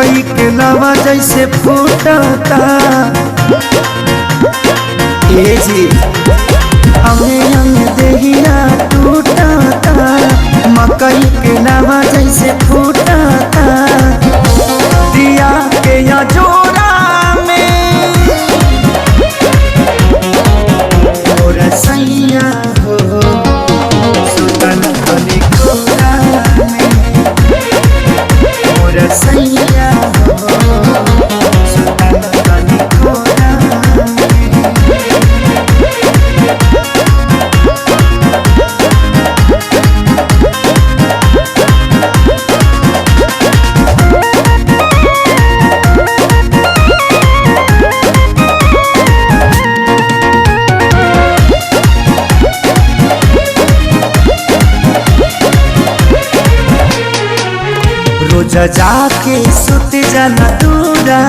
मकई के लावा जैसे फूटता ए जी हमें अंग देहिया टूटता मकई के लावा जैसे फूटता दिया के या जोरा में और सैया हो सुतन बनी कोरा में और सैया हो सुतन बनी कोरा रोज जाके सुत जाना दूरा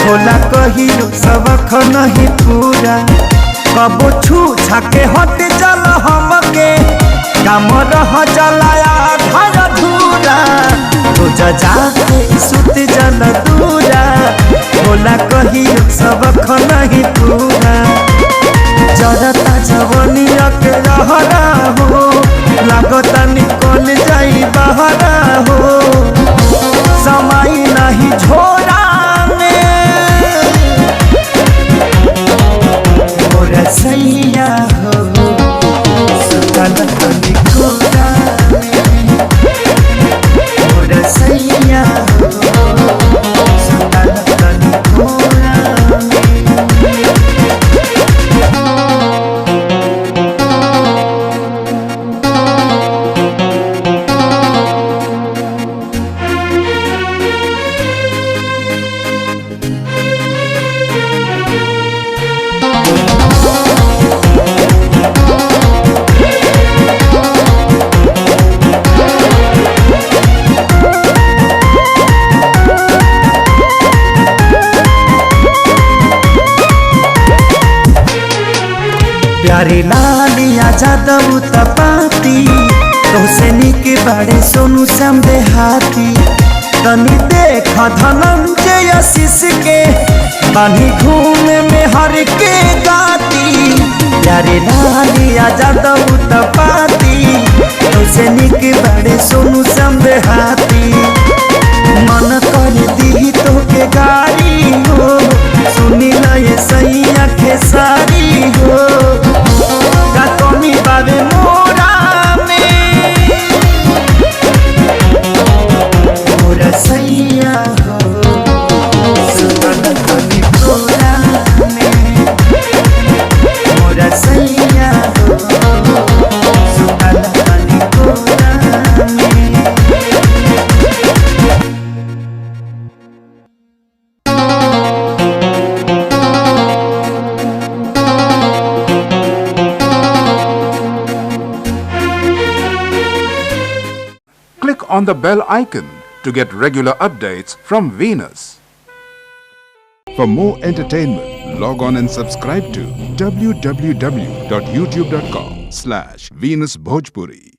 होला कहियो सबक नहीं पूरा कबो छू छाके हट चल हमके काम रह चलाया घर धूरा रोज जाके सुत जाना दूरा होला कहियो सबक नहीं पूरा जरता जवनिया के रहरा हो लागता निकल जाई बहरा हो समय नहीं झोरा में और सैया हो सुतन बनी कोरा में और सैया हो सुतन बनी कोरा में प्यारे लालिया जादव तपाती तोसे निक बड़े सोनू श्याम देहाती तनी देख धनंजय आशीष के बानी घूमे में हर के गाती प्यारे लालिया जादव तपाती तोसे निक बड़े सोनू श्याम देहाती मन कर दी तो के गाड़ी हो सुनी लए सैया खेसारी हो का कमी बाबे मोरा में मोरा सैया हो सुतन बनी कोरा में मोरा सैया हो सुतन बनी कोरा में Click on the bell icon to get regular updates from Venus. For more entertainment, log on and subscribe to www.youtube.com/VenusBhojpuri.